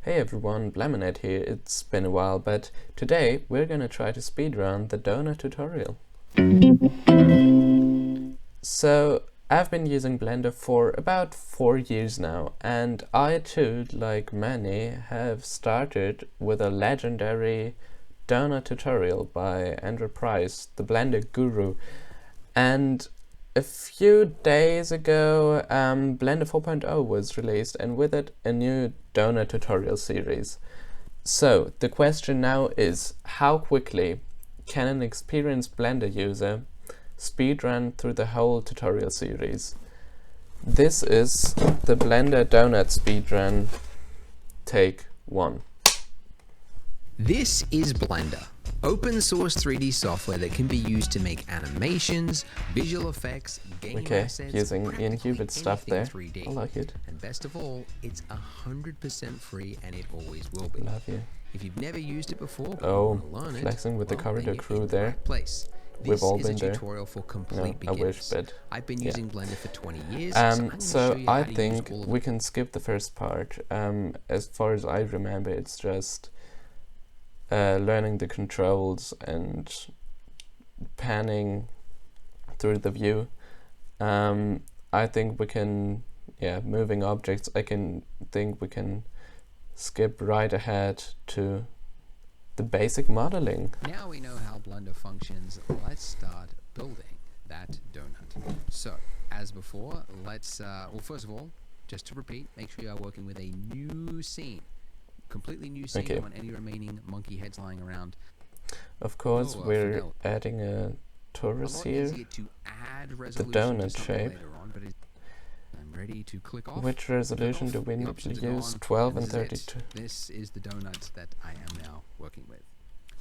Hey everyone, Blaminate here. It's been a while, but today we're gonna try to speedrun the donut tutorial. So I've been using Blender for about 4 years now, and I too, like many, have started with a legendary donut tutorial by Andrew Price, the Blender guru. And a few days ago, Blender 4.0 was released, and with it a new donut tutorial series. So the question now is, how quickly can an experienced Blender user speedrun through the whole tutorial series? This is the Blender donut speedrun take 1. This is Blender, open source 3D software that can be used to make animations, visual effects, game assets, using Ian Hubert's stuff there. 3D. I like it. And best of all, it's 100% free and it always will be. Love you. If you've never used it before, but Oh, you want to learn flexing it, with the corridor then you're crew in the there. right place. We've all This been is a there. tutorial for complete No, I beginners. wish, but I've been using Blender for 20 years, so you I how to think use all of we it. can skip the first part. As far as I remember, it's just learning the controls and panning through the view. I think we can, moving objects, think we can skip right ahead to the basic modeling. Now we know how Blender functions, let's start building that donut. So, as before, let's, well, first of all, just to repeat, make sure you are working with a new scene. Completely new scene. Okay. I want any remaining monkey heads lying around. Of course, we're adding a torus here, To add the resolution donut shape. later on, but I'm ready to click off. Which resolution do we need to use? 12 and 32. This is the donut that I am now working with.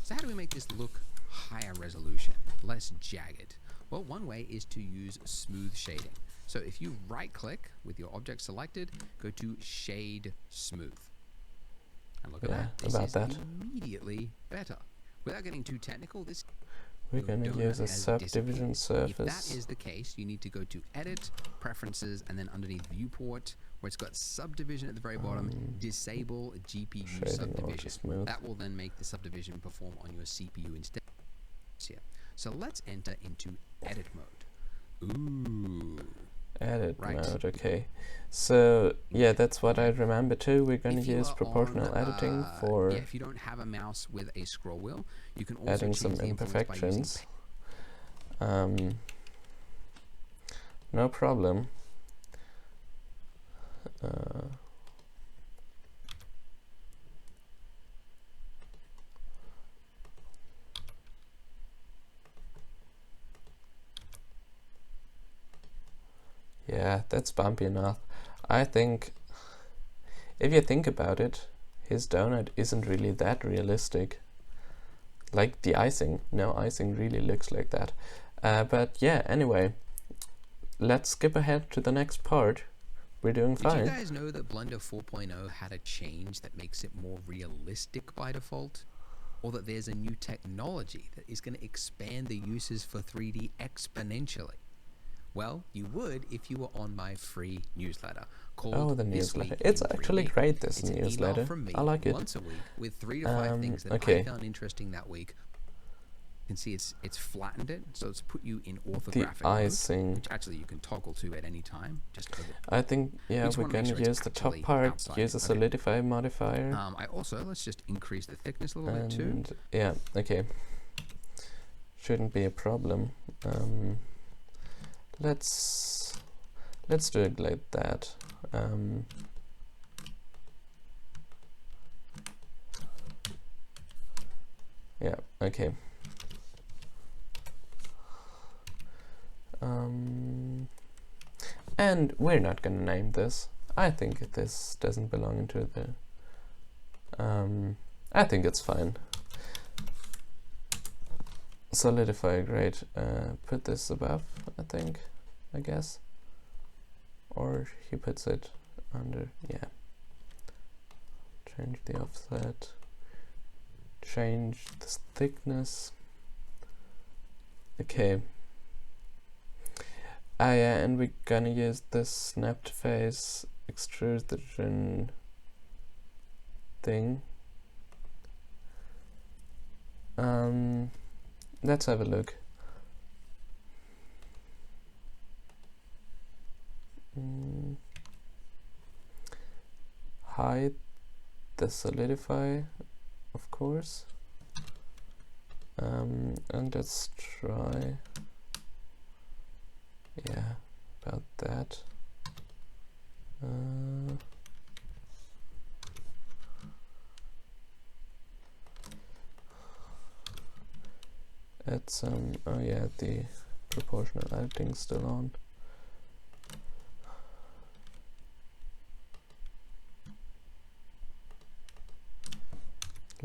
So how do we make this look higher resolution, less jagged? Well, one way is to use smooth shading. So if you right click with your object selected, go to shade smooth. And look at that. This is immediately better. Without getting too technical, this we're going to use a subdivision surface. If that is the case, you need to go to Edit, Preferences, and then underneath Viewport, where it's got Subdivision at the very bottom, disable GPU subdivision. That will then make the subdivision perform on your CPU instead. So let's enter into Edit mode. Ooh. Edit mode, okay. So yeah, that's what I remember too. We're going to use proportional editing for if you don't have a mouse with a scroll wheel, you can also adding some imperfections. No problem. Yeah, that's bumpy enough. I think, if you think about it, his donut isn't really that realistic. Like the icing. No, icing really looks like that. But yeah, anyway, let's skip ahead to the next part. We're doing fine. Did you guys know that Blender 4.0 had a change that makes it more realistic by default? Or that there's a new technology that is going to expand the uses for 3D exponentially? Well, you would if you were on my free newsletter called the newsletter. It's actually great, this newsletter. From me I like it. once a week with 3 to 5 things that I found interesting that week. You can see it's flattened it, so it's put you in orthographic the icing mode, which actually you can toggle to at any time. I think, we're going to use the top part, use a solidify modifier. Let's just increase the thickness a little bit too. Yeah, okay. Shouldn't be a problem. Let's do it like that. Yeah, okay. And we're not gonna name this. I think this doesn't belong into the I think it's fine. Solidify, great. Put this above, I guess. Or he puts it under, yeah. Change the offset. Change the thickness. Okay. Yeah, and we're gonna use this snapped face extrusion thing. Let's have a look. Hide the solidify, of course. And let's try, yeah, about that. Add some, oh yeah, the proportional editing still on.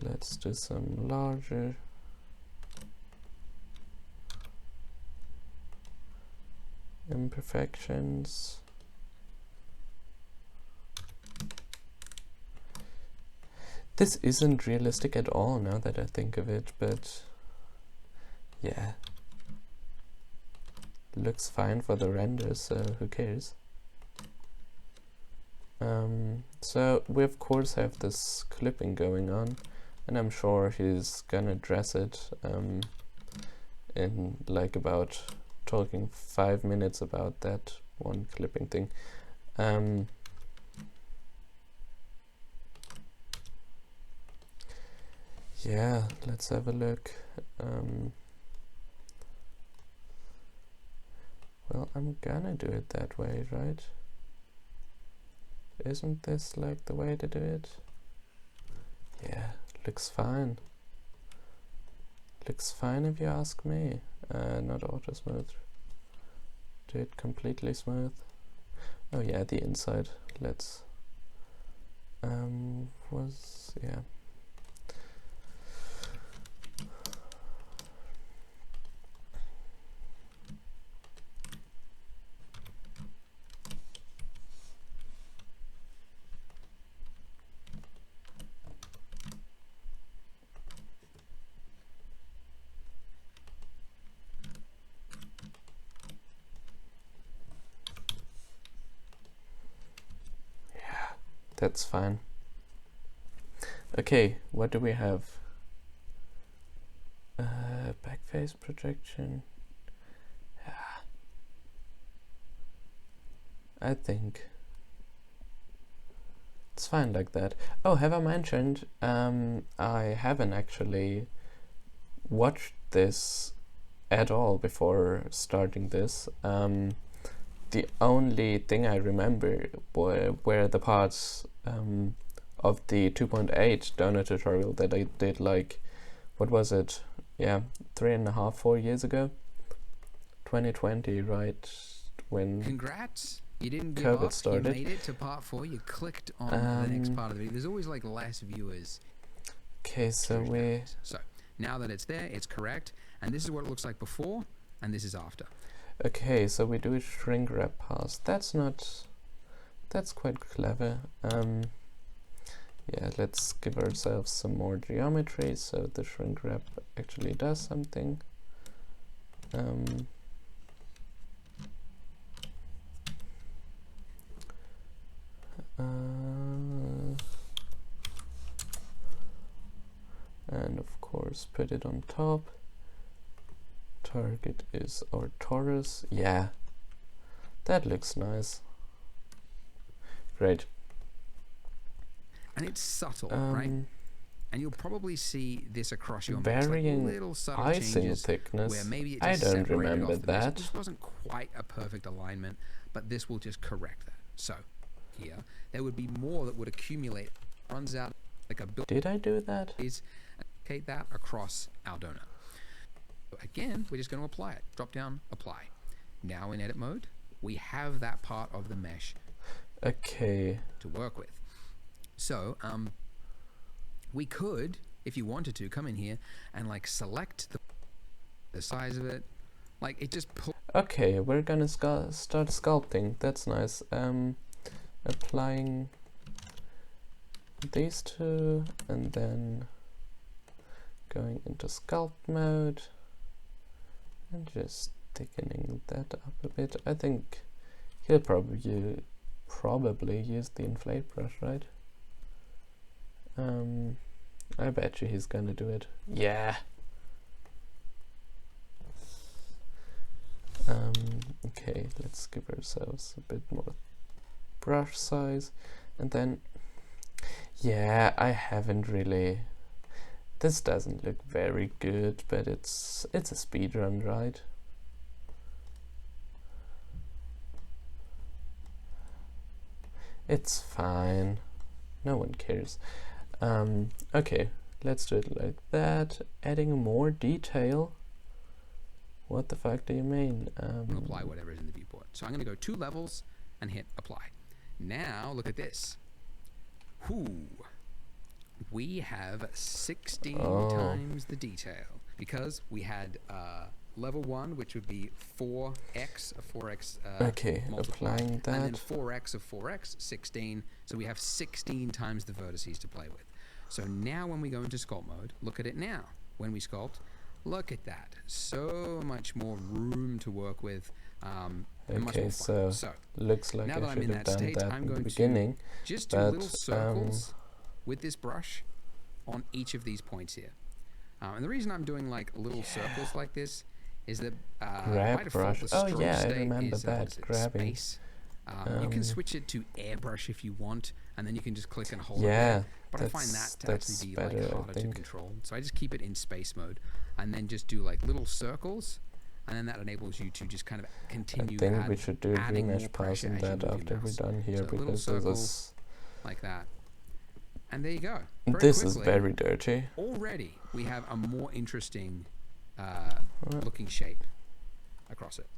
Let's do some larger. Imperfections. This isn't realistic at all now that I think of it, but yeah. Looks fine for the render, so who cares? So we of course have this clipping going on, and I'm sure he's gonna address it in like about talking 5 minutes about that one clipping thing. Yeah, let's have a look. Well, I'm gonna do it that way, right? Isn't this like the way to do it? Yeah, looks fine. Looks fine if you ask me. Not auto smooth. Do it completely smooth. Oh yeah, the inside. Let's yeah. That's fine. Okay, what do we have? Backface projection. Yeah. I think it's fine like that. Oh, have I mentioned I haven't actually watched this at all before starting this. The only thing I remember were the parts of the 2.8 donor tutorial that I did, like, what was it? Yeah, 3.5, 4 years ago. 2020, right? When Congrats! You didn't give COVID up. started. You made it to part 4. You clicked on the next part of the video. There's always like less viewers. Okay, so So now that it's there, it's correct, and this is what it looks like before, and this is after. Okay, so we do a shrink wrap pass. That's quite clever. Yeah, let's give ourselves some more geometry so the shrink wrap actually does something. And of course put it on top. Target is our torus. Yeah, that looks nice. Great. And it's subtle, right? And you'll probably see this across your mix, like varying little subtle icing changes thickness. where maybe it I just don't separated remember off the mix. that. This wasn't quite a perfect alignment, but this will just correct that. So here, there would be more that would accumulate, runs out like a build. Did I do that? Is allocate that across our donor. So again, we're just going to apply it. Drop down, apply. Now in edit mode, we have that part of the mesh Okay. to work with. So we could, if you wanted to, come in here and like select the size of it. Like it just Okay, we're gonna start sculpting. That's nice. Applying these two and then going into sculpt mode and just thickening that up a bit. I think he'll probably use the inflate brush, right? I bet you he's gonna do it. Yeah. Okay, let's give ourselves a bit more brush size, and then, yeah, I haven't really. This doesn't look very good, but it's a speedrun, right? It's fine. No one cares. Okay, let's do it like that. Adding more detail. What the fuck do you mean? Apply whatever is in the viewport. So I'm going to go 2 levels and hit apply. Now look at this. Whoo! We have 16 times the detail because we had level 1, which would be 4x of 4x okay, multiply, applying that, and then 4x of 4x, 16. So we have 16 times the vertices to play with. So now when we go into sculpt mode, look at it now. When we sculpt, look at that. So much more room to work with. And much more fun. So looks like now that I I'm should in have that done state, that I'm in the going beginning. to just do little circles with this brush on each of these points here. And the reason I'm doing like little circles like this is that by default brush. the stroke I state remember is that, grabbing. space. You can switch it to airbrush if you want, and then you can just click and hold it Yeah, there. But I find that to actually be better, like harder to control. So I just keep it in space mode, and then just do like little circles, and then that enables you to just kind of continue. I think we should do a remesh pass on that after we're done here, so because this is like that. And there you go. This is very dirty. Already we have a more interesting looking shape across it.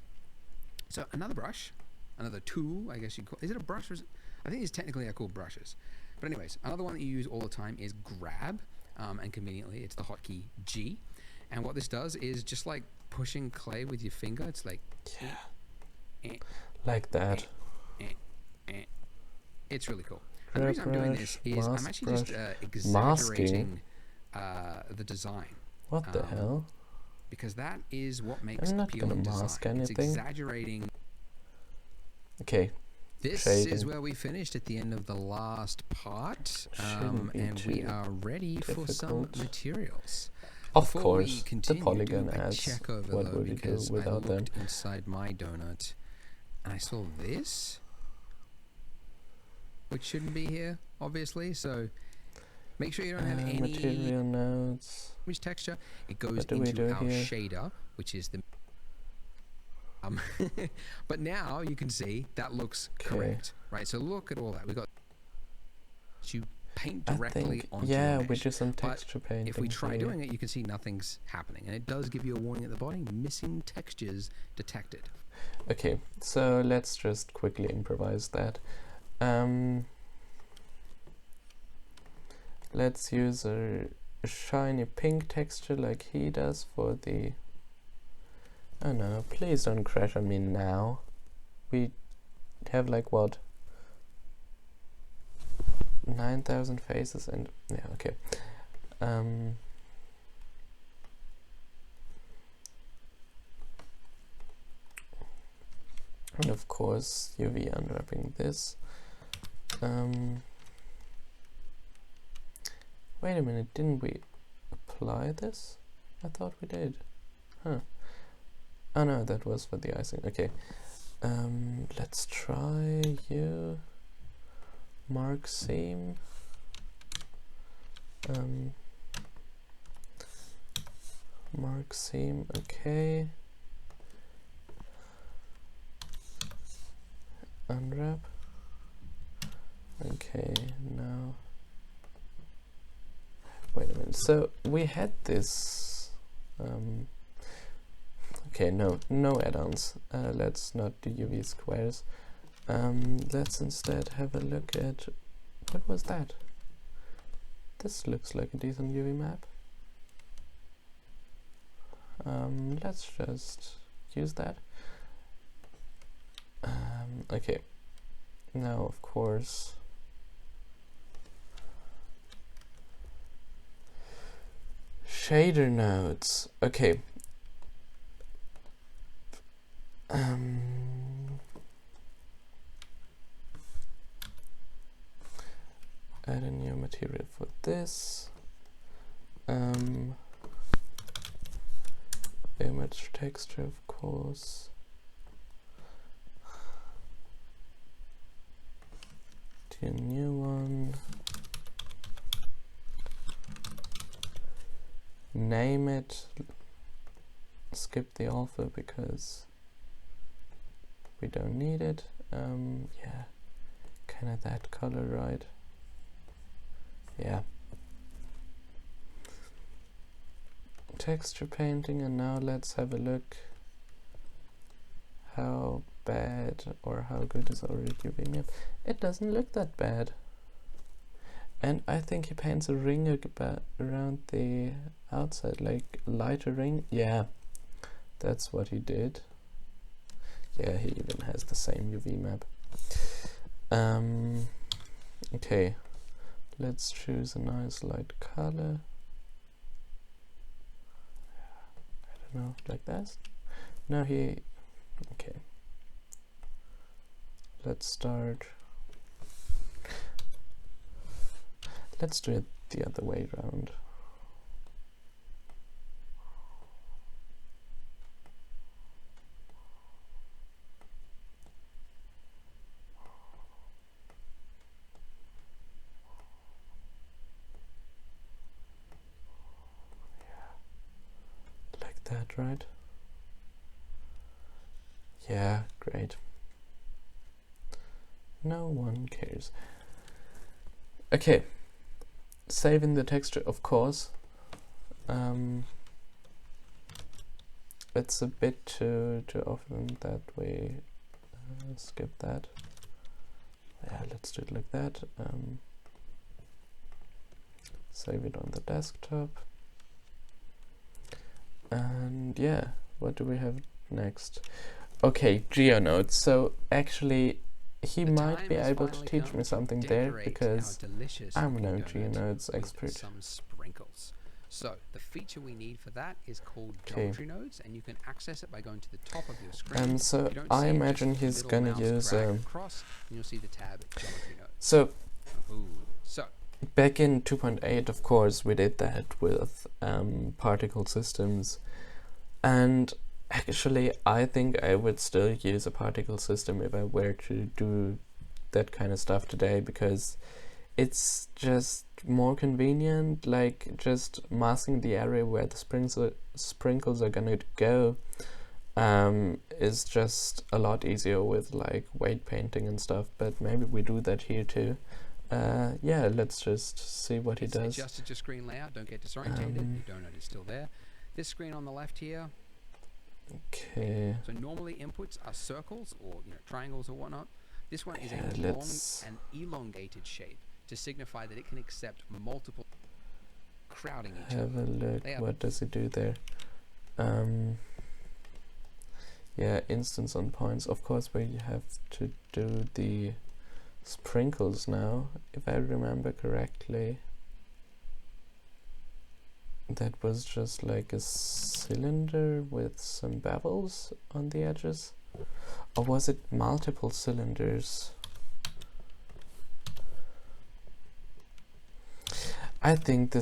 So another brush, another tool, I guess you call. Is it a brush? Or is it, I think these technically are called brushes. But anyways, another one that you use all the time is grab, and conveniently it's the hotkey G. And what this does is just like pushing clay with your finger. It's like like that. It's really cool. And the reason I'm doing this is I'm actually just exaggerating the design. What the hell? Because that is what makes I'm not appealing gonna mask design. anything. It's exaggerating. Okay. This is where we finished at the end of the last part, and we are ready for some materials. Of Before course, we continue, the polygon do a adds. check over What though, would you do because without I them? looked inside my donut and I saw this, which shouldn't be here, obviously. So make sure you don't have any material nodes. image texture. It goes into our shader, which is the but now you can see that looks correct, right? So look at all that. We got you paint directly onto yeah, the we mesh. do some texture painting. If we try here. doing it, you can see nothing's happening, and it does give you a warning at the bottom: missing textures detected. Okay, so let's just quickly improvise that. Let's use a shiny pink texture like he does for the. Oh no, please don't crash on me now. We have like what? 9,000 faces and yeah, okay. And of course UV unwrapping this. Wait a minute, didn't we apply this? I thought we did. Huh. Oh no, that was for the icing. Okay. Let's try you. Mark seam. Mark seam, okay. Unwrap. Okay, now. Wait a minute. So we had this. Okay, no add-ons. Let's not do UV squares. Let's instead have a look at what was that? This looks like a decent UV map. Let's just use that. Okay. Now, of course. Shader nodes. Okay. Add a new material for this. Image texture, of course. To a new one. Name it. Skip the alpha because we don't need it. Yeah, kind of that color, right? Yeah. Texture painting, and now let's have a look how bad or how good is our UV map. It doesn't look that bad. And I think he paints a ring around the outside, like lighter ring. Yeah, that's what he did. Yeah, he even has the same UV map. Okay, let's choose a nice light color. I don't know, like that. No, okay. Let's start. Let's do it the other way around. Yeah, like that, right? Yeah, great. No one cares. Okay. Saving the texture, of course. It's a bit too often that we skip that. Yeah, let's do it like that. Save it on the desktop. And yeah, what do we have next? Okay, GeoNodes. So actually, he might be able to teach me something there because I'm no GeoNodes expert. Some sprinkles. So the feature we need for that is called geometry nodes, and you can access it by going to the top of your screen. So I imagine he's gonna use across, and you'll see the tab geometry nodes. So So back in 2.8, of course, we did that with particle systems, and actually I think I would still use a particle system if I were to do that kind of stuff today, because it's just more convenient. Like just masking the area where the sprinkles are gonna go is just a lot easier with like weight painting and stuff, but maybe we do that here too. Yeah, let's just see what he does. Adjusted your screen layout, don't get disorientated. Your donut is still there. This screen on the left here. Okay. So normally inputs are circles or triangles or whatnot. This one is a long and elongated shape to signify that it can accept multiple crowding each other. Have a look. What does it do there? Yeah, instance on points. Of course, we have to do the sprinkles now, if I remember correctly. That was just like a cylinder with some bevels on the edges. Or was it multiple cylinders? I think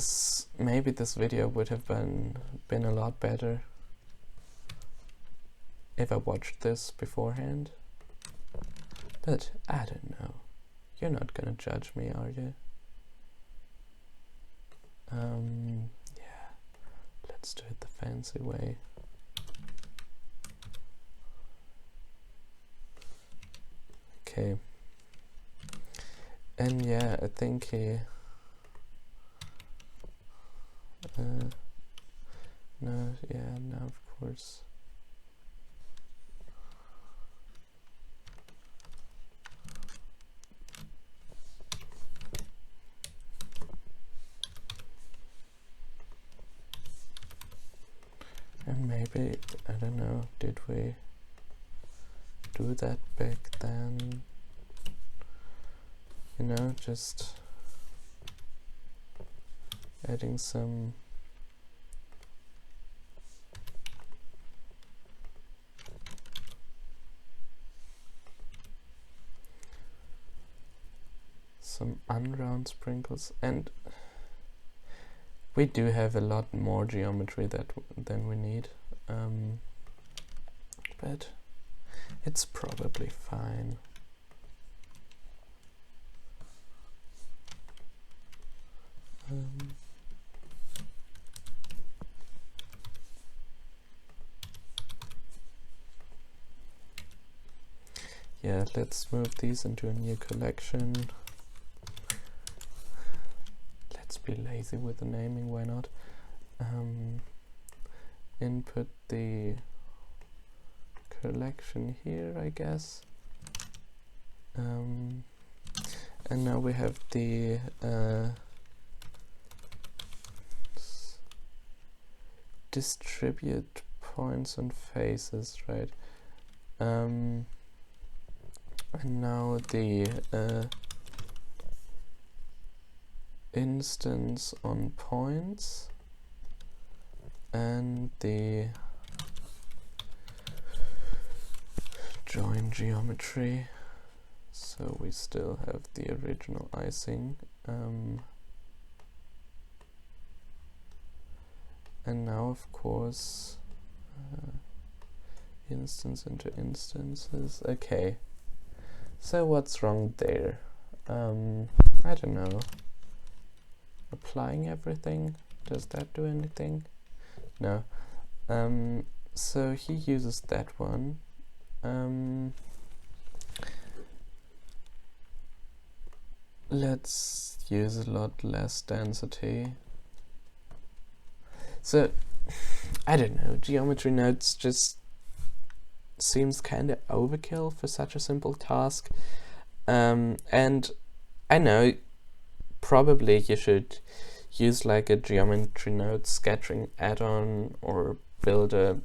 maybe this video would have been a lot better if I watched this beforehand. But I don't know. You're not gonna judge me, are you? Yeah, let's do it the fancy way. Okay. And yeah, I think he no, yeah, no, of course. And maybe, I don't know, did we do that back then? You know, just adding some unround sprinkles. And We do have a lot more geometry than we need, but it's probably fine. Yeah, let's move these into a new collection. Let's be lazy with the naming, why not? Input the collection here, I guess. And now we have the distribute points and faces, right? And now the instance on points and the join geometry. So we still have the original icing. And now, of course, instance into instances. Okay. So what's wrong there? I don't know. Applying everything? Does that do anything? No. So he uses that one. Let's use a lot less density. So, I don't know, geometry nodes just seems kinda overkill for such a simple task. And I know, probably you should use like a geometry node scattering add-on or build a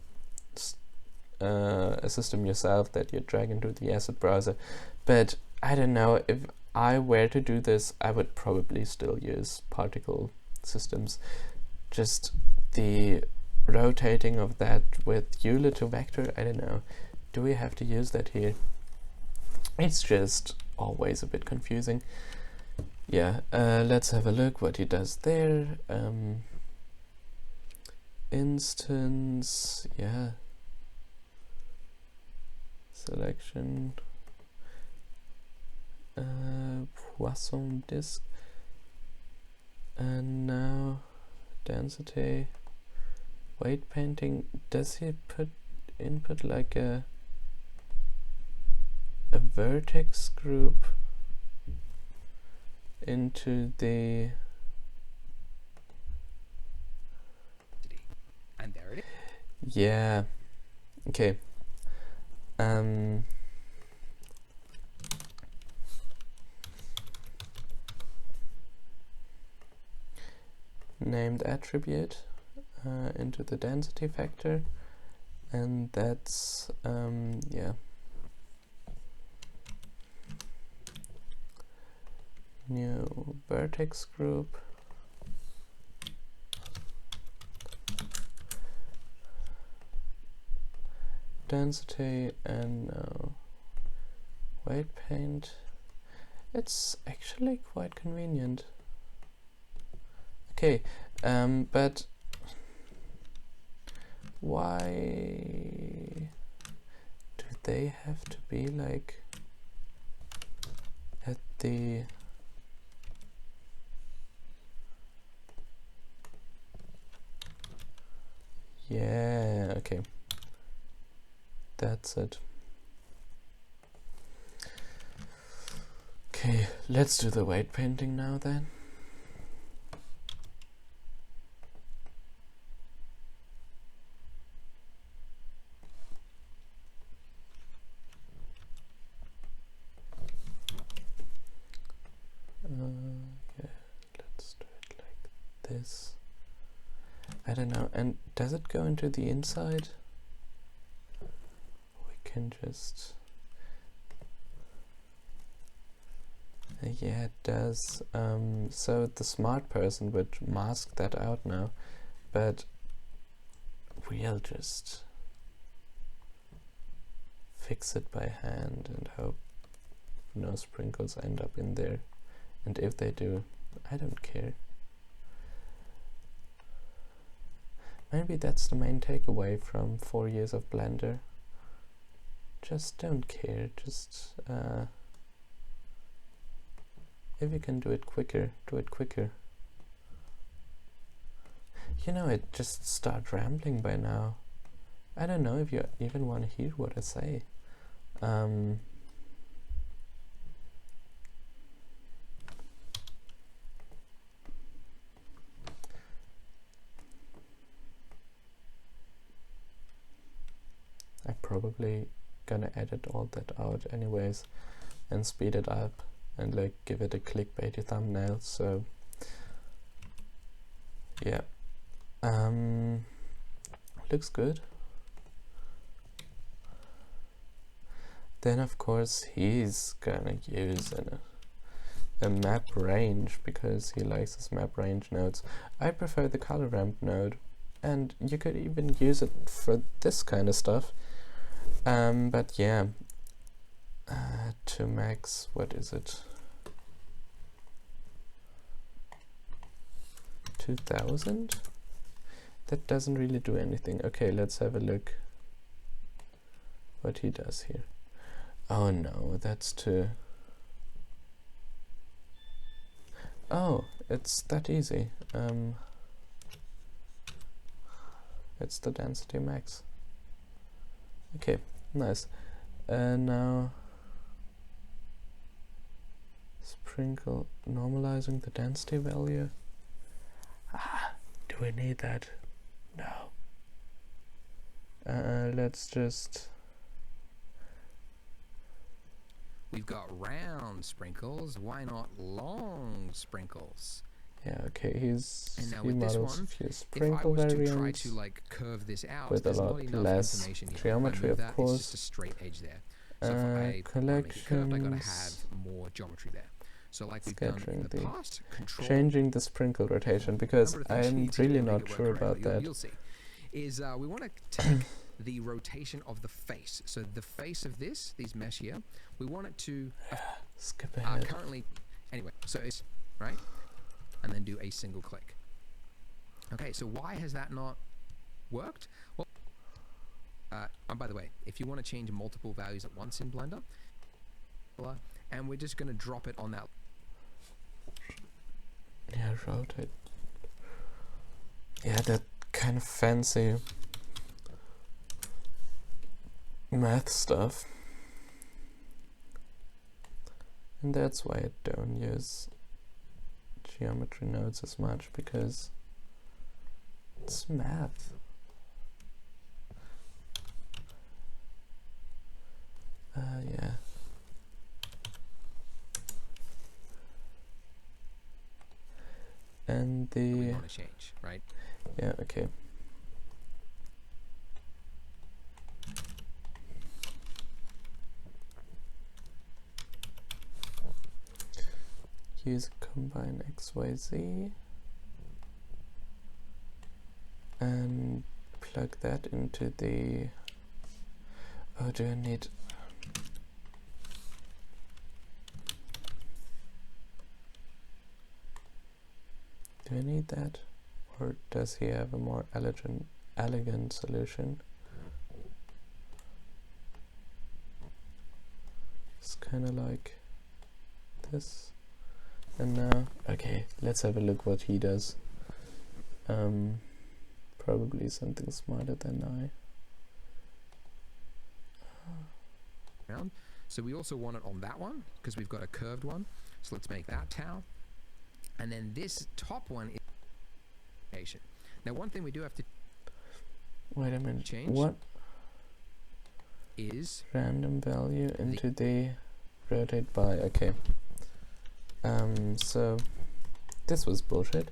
system yourself that you drag into the asset browser. But I don't know, if I were to do this, I would probably still use particle systems. Just the rotating of that with Euler to vector, I don't know. Do we have to use that here? It's just always a bit confusing. Yeah, let's have a look what he does there. Instance, yeah. Selection. Poisson disk. And now density. Weight painting. Does he input like a vertex group into the and there it is. Yeah. Okay. Named attribute into the density factor, and that's yeah, new vertex group, density, and now weight paint. It's actually quite convenient. Okay, but why do they have to be like at the yeah, okay, that's it. Okay, let's do the weight painting now then. Yeah, let's do it like this. I don't know, and does it go into the inside? We can just... yeah, it does. So the smart person would mask that out now, but we'll just fix it by hand and hope no sprinkles end up in there. And if they do, I don't care. Maybe that's the main takeaway from 4 years of Blender. Just don't care, just if you can do it quicker, do it quicker. You know, it just start rambling by now. I don't know if you even want to hear what I say. I'm probably gonna edit all that out anyways and speed it up and like give it a clickbaity thumbnail, so yeah. Looks good. Then of course he's gonna use a map range because he likes his map range nodes. I prefer the color ramp node, and you could even use it for this kind of stuff. But yeah, to max, what is it? 2000? That doesn't really do anything. Okay, let's have a look what he does here. Oh no, that's too... Oh, it's that easy. It's the density max. Okay, nice. Now sprinkle, normalizing the density value. Do we need that? No. Let's just... We've got round sprinkles. Why not long sprinkles? Yeah, okay, he now with this models one, a few if I sprinkle was to try variants to like curve this out, with a there's lot not enough less information here. geometry, If I move of that, it's course. just a straight edge there. So if I want to make it curved, I gotta have more geometry there. So like we've done in the past, changing the sprinkle rotation, because I'm really not sure about that. You'll see is we want to take the rotation of the face. So the face of these mesh here, we want it to skip ahead. Currently, anyway, so it's right, and then do a single click. Okay, so why has that not worked? Well, and by the way, if you want to change multiple values at once in Blender, and we're just going to drop it on that. Yeah, rotate. Yeah, that kind of fancy math stuff. And that's why I don't use geometry nodes as much, because it's math. Yeah. And the... we want to change, right? Yeah, okay. Use combine XYZ and plug that into the... Oh, do I need... Do I need that? Or does he have a more elegant solution? It's kind of like this. And now, okay, let's have a look what he does. Probably something smarter than I. So we also want it on that one, because we've got a curved one. So let's make that tau. And then this top one is rotation. Now one thing we do have to Wait a minute. change What is random value into the rotate by? Okay. So this was bullshit.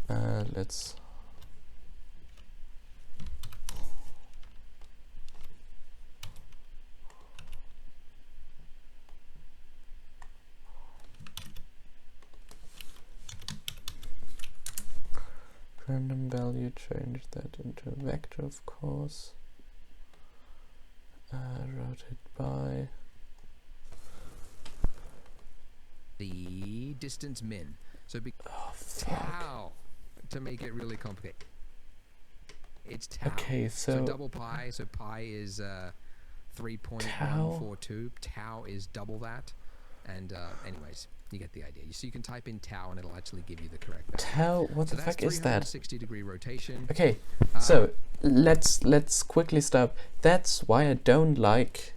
Let's random value, change that into a vector, of course. Rotate by the distance min. So oh fuck. tau to make it really complicated. It's tau. Okay, So double pi, so pi is 3.142. Tau is double that. And anyways, you get the idea. So you can type in tau and it'll actually give you the correct value. Tau, what the fuck is that? 360-degree rotation. Okay, so let's quickly stop. That's why I don't like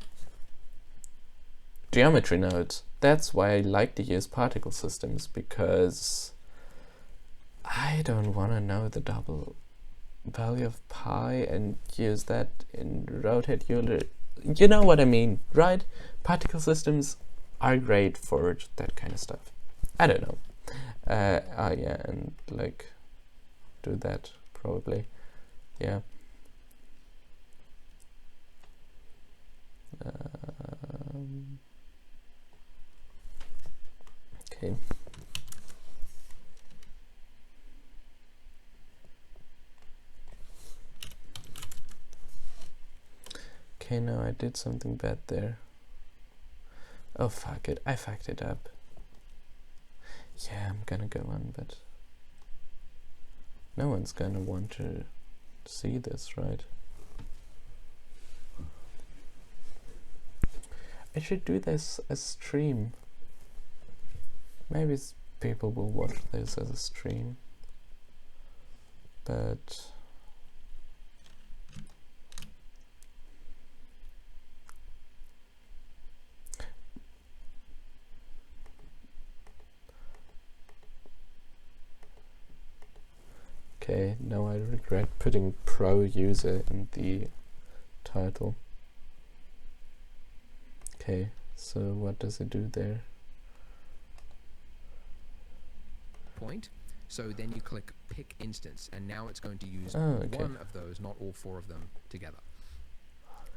geometry nodes. That's why I like to use particle systems, because I don't want to know the double value of pi and use that in rotate Euler. You know what I mean, right? Particle systems are great for that kind of stuff. I don't know. Yeah, and like do that probably. Yeah. Okay. Okay, no, I did something bad there. Oh fuck it, I fucked it up. Yeah, I'm gonna go on, but no one's gonna want to see this, right? I should do this as stream. Maybe people will watch this as a stream, but okay, now I regret putting pro user in the title. Okay, so what does it do there? Point. So then you click pick instance, and now it's going to use one of those, not all four of them together.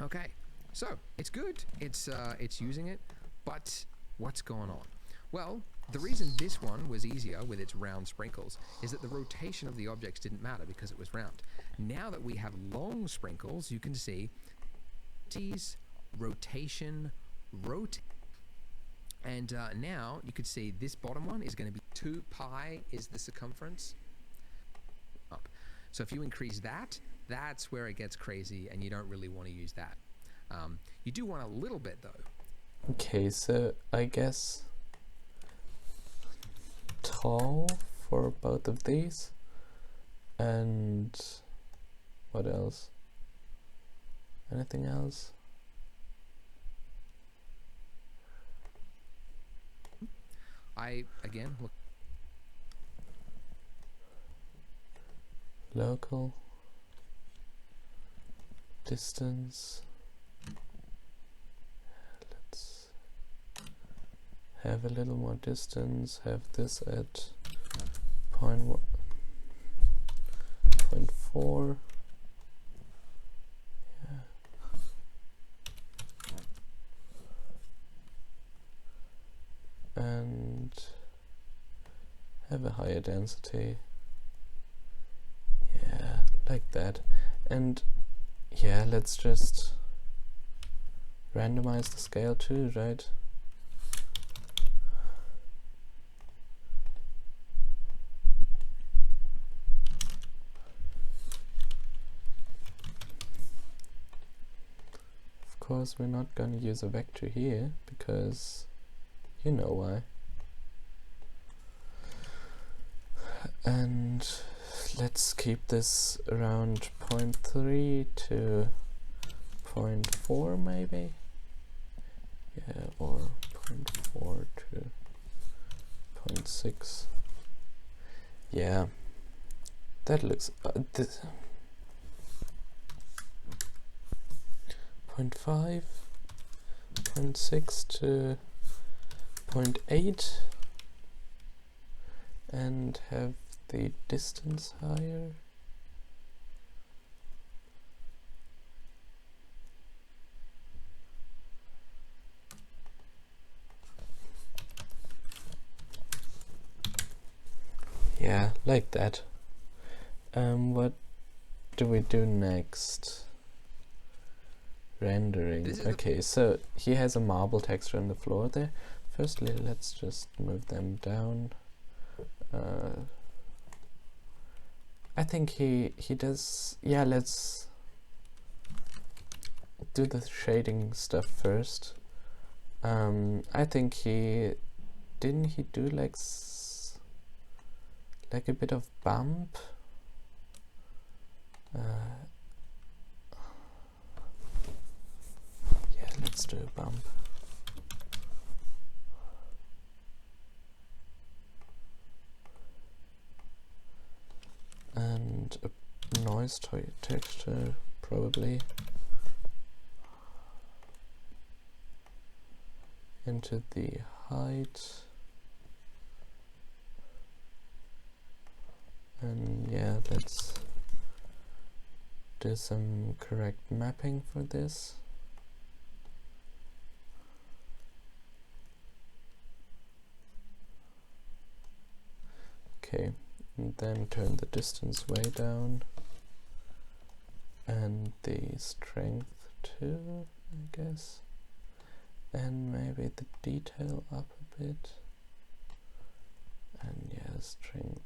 Okay, so it's good. It's using it, but what's going on? Well, the reason this one was easier with its round sprinkles is that the rotation of the objects didn't matter because it was round. Now that we have long sprinkles, you can see rotation, rotate. And now you could see this bottom one is going to be 2 pi is the circumference up. So if you increase that, that's where it gets crazy, and you don't really want to use that. You do want a little bit though. Okay, so I guess tall for both of these, and what else? Anything else? Again look. Local distance. Let's have a little more distance. Have this at 0.4. Yeah. And have a higher density. Yeah, like that. And yeah, let's just randomize the scale too, right? Of course, we're not gonna use a vector here because you know why. And let's keep this around 0.3 to 0.4 maybe. Yeah, or 0.4 to 0.6. Yeah, that looks 0.5, 0.6 to 0.8, and have the distance higher. Yeah, like that. What do we do next? Rendering. Okay, so he has a marble texture on the floor there. Firstly, let's just move them down. I think he does. Yeah, let's do the shading stuff first. I think he do like a bit of bump. Yeah, let's do a bump. And a noise texture, probably. Into the height. And yeah, let's do some correct mapping for this. Okay, and then turn the distance way down and the strength too, I guess, and maybe the detail up a bit, and yeah, strength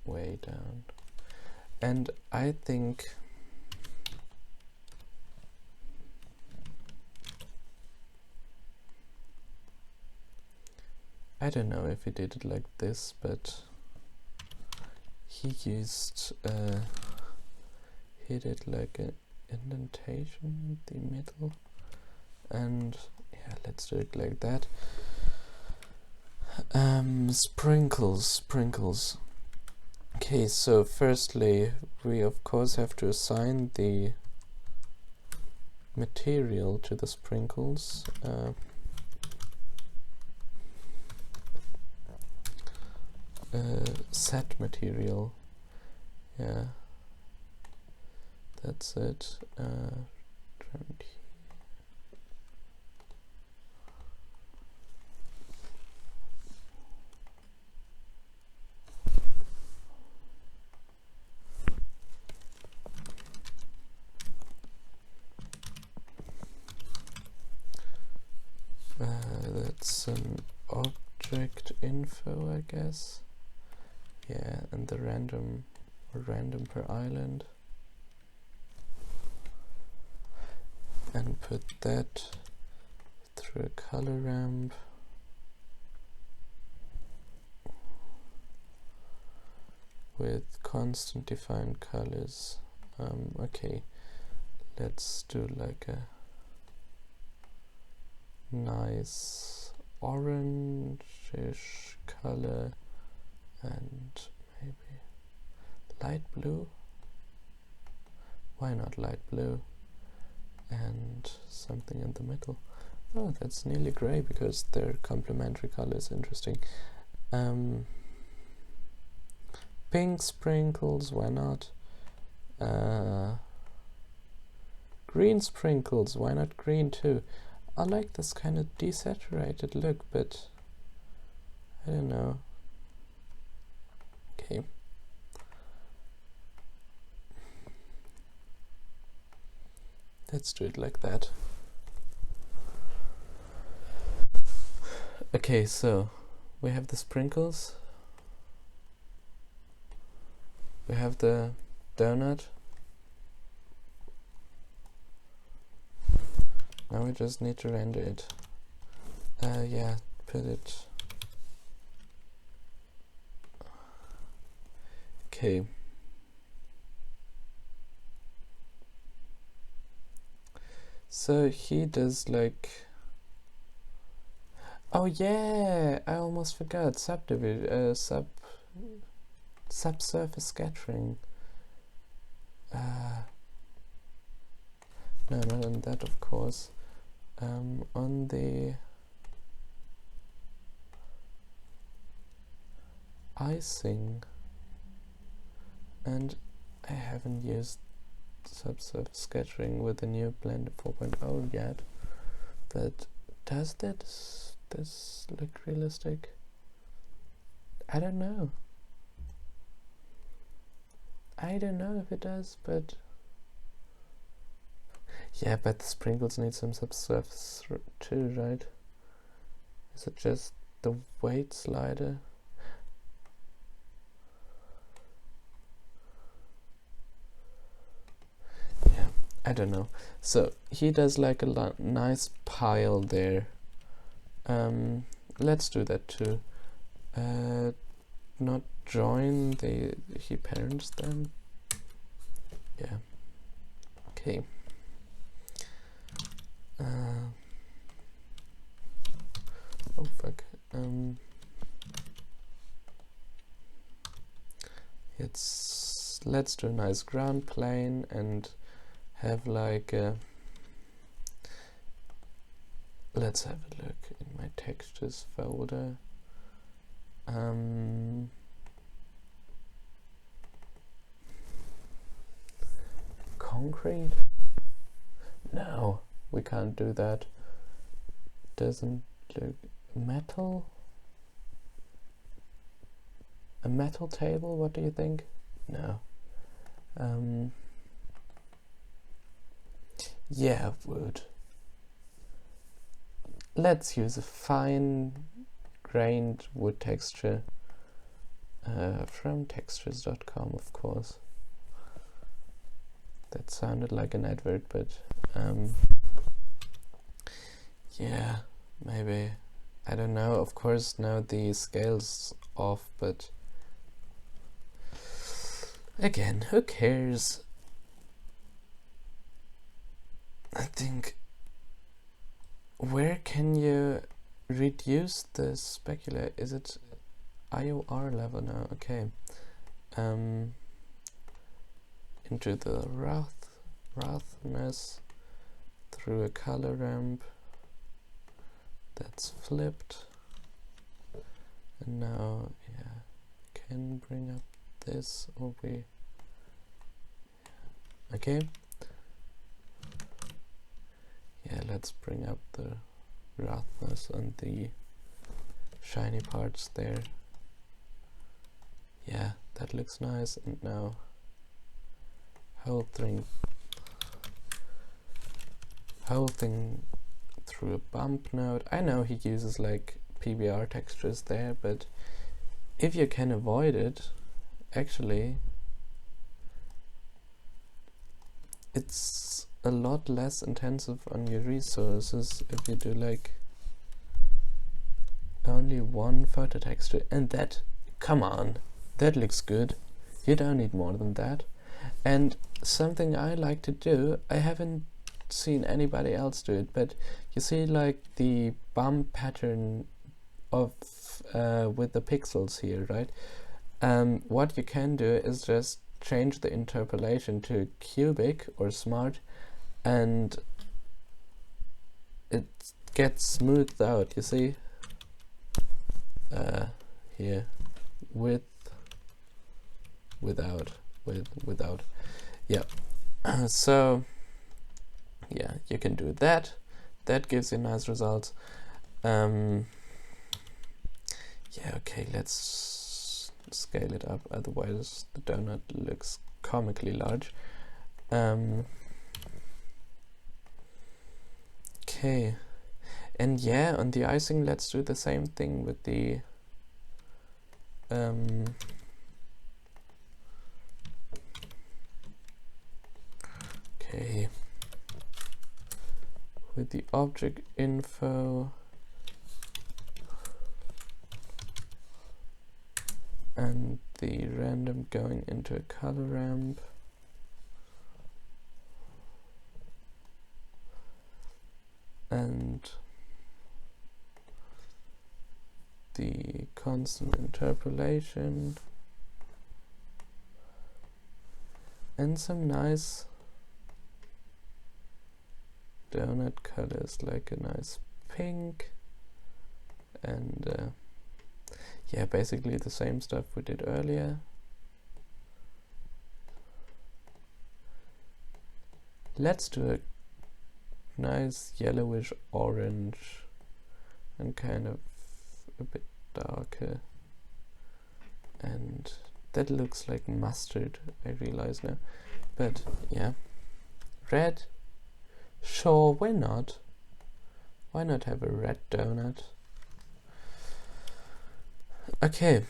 way down. And I think I don't know if he did it like this, but he used he did like an indentation in the middle, and yeah, let's do it like that. Sprinkles. Okay, so firstly we of course have to assign the material to the sprinkles. Set material, yeah, that's it. That's an object info, I guess. Yeah, and the random per island, and put that through a color ramp. With constant defined colors. Okay, let's do like a nice orange-ish color, and maybe light blue. Why not light blue? And something in the middle. Oh, that's nearly grey because they're complementary colors. Interesting. Pink sprinkles, why not? Green sprinkles, why not green too? I like this kind of desaturated look, but I don't know. Okay. Let's do it like that. Okay, so we have the sprinkles. We have the donut. Now we just need to render it. Yeah, put it. Okay. So he does like. Oh yeah, I almost forgot subdivision, subsurface scattering. No, not on that, of course. On the icing, and I haven't used subsurface scattering with the new Blender 4.0 yet, but does this look realistic? I don't know. I don't know if it does, but yeah, but the sprinkles need some subsurface too, right? Is it just the weight slider? I don't know. So he does like a nice pile there. Let's do that too. Not join he parents them. Yeah. Okay. Oh fuck. Let's do a nice ground plane and have like a, let's have a look in my textures folder. Concrete? No, we can't do that. Doesn't look metal? A metal table, what do you think? No. Yeah, wood. Let's use a fine grained wood texture from textures.com, of course. That sounded like an advert, but yeah, maybe. I don't know. Of course, now the scale's off, but again, who cares? I think, where can you reduce the specular? Is it IOR level now? Okay. Into the roughness through a color ramp that's flipped, and now can bring up this okay. Let's bring up the roughness and the shiny parts there. Yeah, that looks nice. And now whole thing through a bump node. I know he uses like PBR textures there, but if you can avoid it, actually it's a lot less intensive on your resources if you do like only one photo texture. And that, come on, that looks good. You don't need more than that. And something I like to do, I haven't seen anybody else do it, but you see like the bump pattern of with the pixels here, right? What you can do is just change the interpolation to cubic or smart, and it gets smoothed out, you see? Here, without. Yeah. So yeah, you can do that. That gives you nice results. Yeah, okay, let's scale it up, otherwise the donut looks comically large. Okay, and yeah, on the icing, let's do the same thing with the okay, with the object info and the random going into a color ramp. And the constant interpolation and some nice donut colors, like a nice pink, and yeah, basically the same stuff we did earlier. Let's do a nice yellowish orange and kind of a bit darker, and that looks like mustard, I realize now, but yeah, red, sure, why not have a red donut? Okay,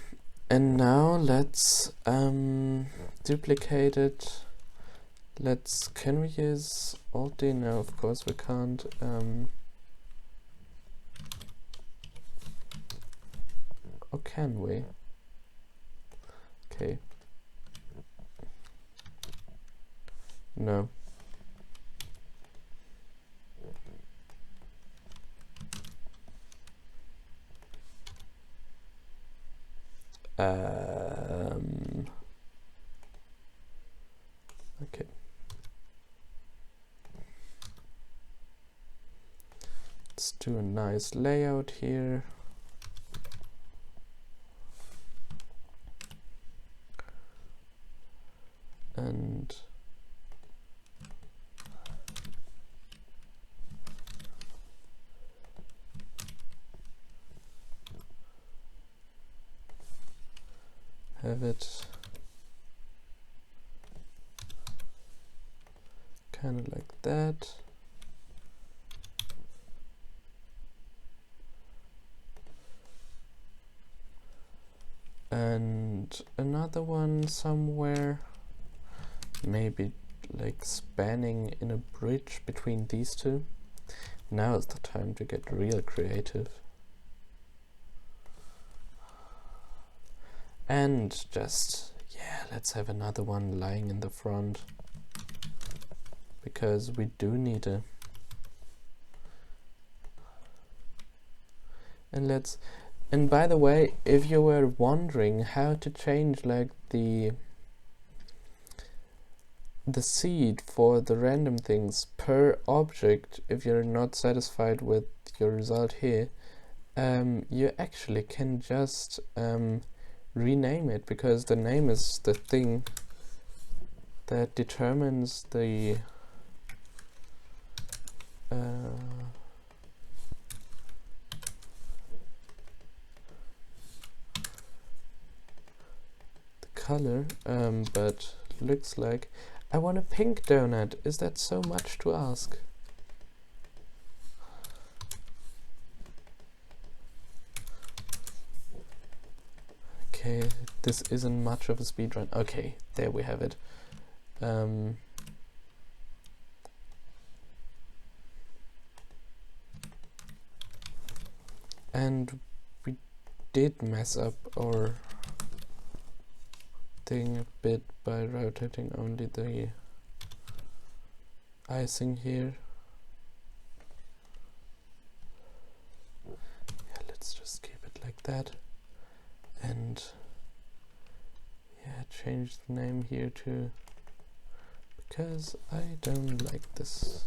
and now let's duplicate it Can we use Alt D? No, of course we can't. Or can we? Okay. No. Okay. Let's do a nice layout here. And have it kind of like that. And another one somewhere, maybe like spanning in a bridge between these two. Now is the time to get real creative. And just, yeah, let's have another one lying in the front, because we do need a... And by the way, if you were wondering how to change like the seed for the random things per object, if you're not satisfied with your result here, you actually can just rename it, because the name is the thing that determines the color. But looks like I want a pink donut. Is that so much to ask? Okay, this isn't much of a speedrun. Okay, there we have it. And we did mess up our thing a bit by rotating only the icing here. Yeah, let's just keep it like that. And yeah, change the name here too, because I don't like this.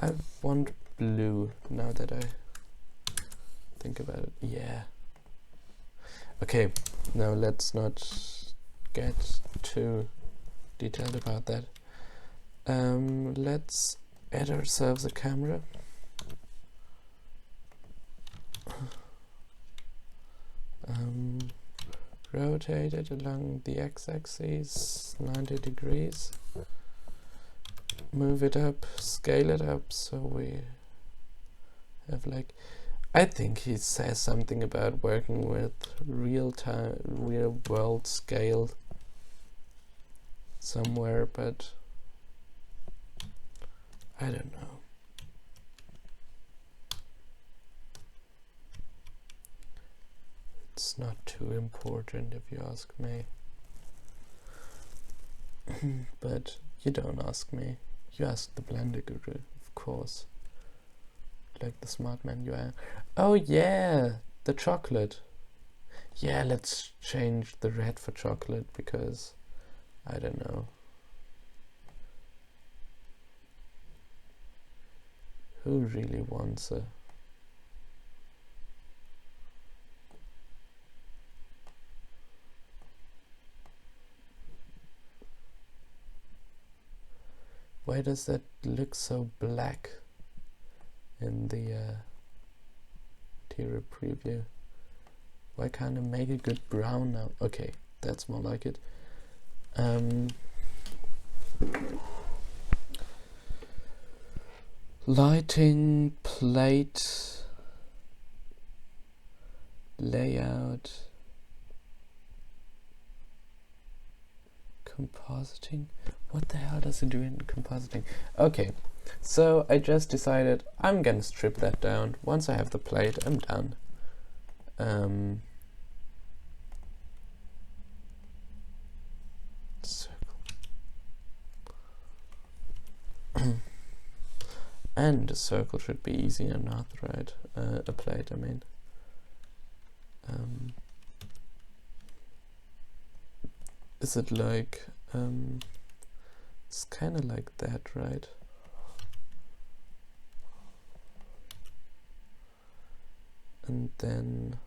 I want blue now that I think about it. Yeah. Okay, now let's not get too detailed about that. Let's add ourselves a camera. Rotate it along the x-axis 90 degrees. Move it up, scale it up, so we have like... I think he says something about working with real world scale somewhere, but I don't know. It's not too important if you ask me. But you don't ask me. You ask the Blender Guru, of course. Like the smart man you are. Oh yeah, the chocolate. Yeah, let's change the red for chocolate, because I don't know. Who really wants a... Why does that look so black in the interior preview? Why can't I make a good brown now? Okay, that's more like it. Lighting, plate, layout, compositing. What the hell does it do in compositing? Okay, so I just decided I'm gonna strip that down. Once I have the plate, I'm done. Circle. And a circle should be easy enough, right? A plate, I mean. Is it like, it's kind of like that, right? And then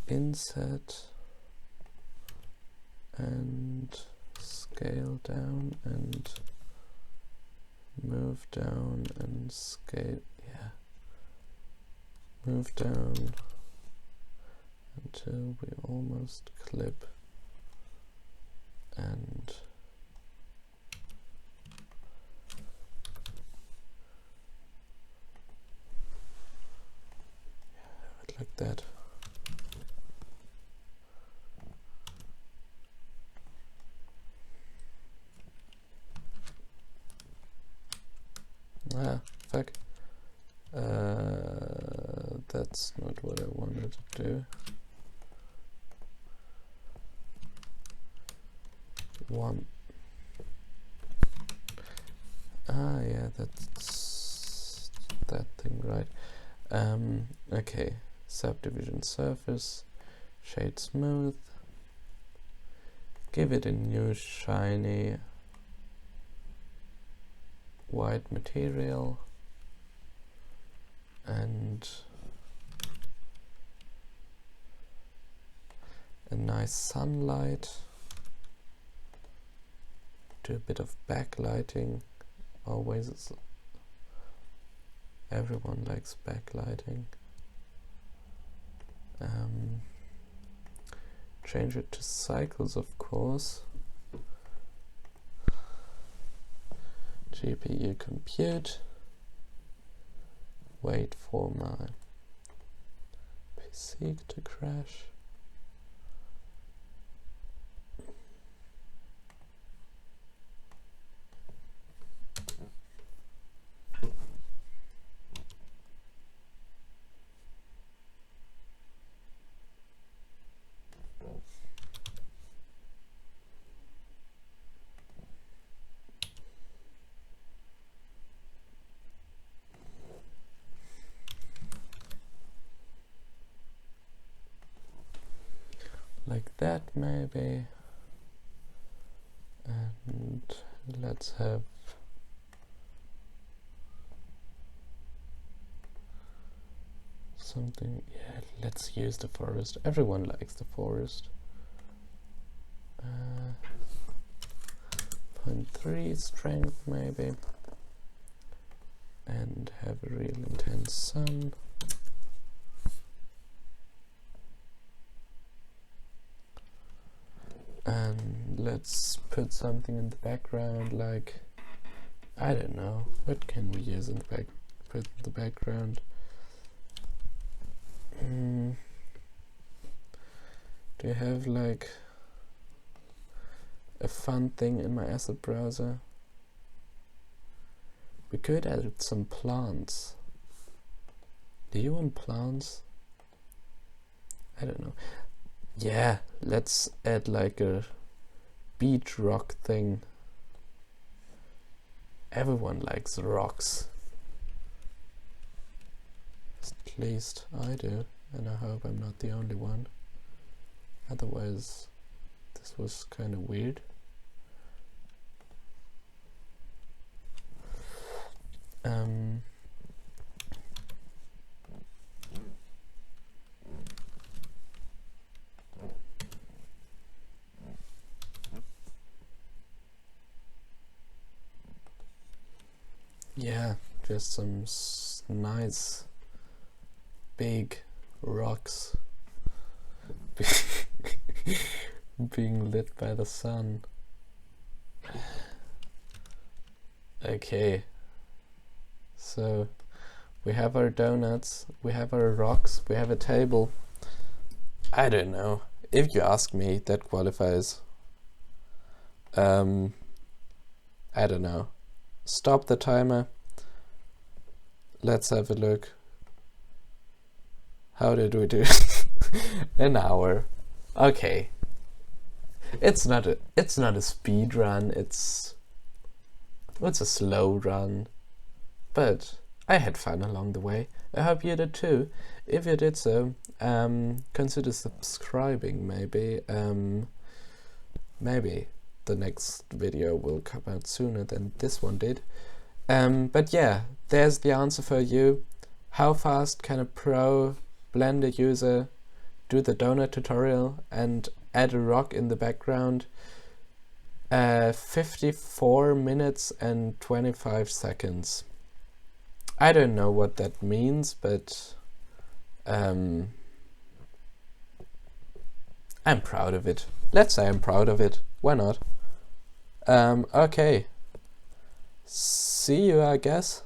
inset and scale down and move down and scale, yeah. Move down until we almost clip and have it like that. Ah, fuck. That's not what I wanted to do. One. Ah, yeah, that's that thing, right? Okay, subdivision surface, shade smooth, give it a new shiny white material, and a nice sunlight. Do a bit of backlighting. Always, everyone likes backlighting. Change it to cycles, of course. GPU compute. Wait for my PC to crash. Like that maybe, and let's have something. Yeah, let's use the forest. Everyone likes the forest. 0.3 strength maybe, and have a real intense sun. And let's put something in the background, like, I don't know, what can we use in the put in the background? Do you have like a fun thing in my asset browser? We could add some plants. Do you want plants? I don't know. Yeah, let's add like a beach rock thing. Everyone likes rocks. At least I do, and I hope I'm not the only one. Otherwise, this was kind of weird. Yeah, just some nice big rocks being lit by the sun. Okay, so We have our donuts, we have our rocks, we have a table. I don't know. If you ask me, that qualifies. I don't know. Stop the timer. Let's have a look. How did we do? An hour. Okay. It's not a speed run, it's a slow run. But I had fun along the way. I hope you did too. If you did so, consider subscribing maybe. Maybe the next video will come out sooner than this one did. But yeah, there's the answer for you. How fast can a pro Blender user do the donut tutorial and add a rock in the background? 54 minutes and 25 seconds. I don't know what that means, but I'm proud of it. Let's say I'm proud of it. Why not? Okay. See you, I guess.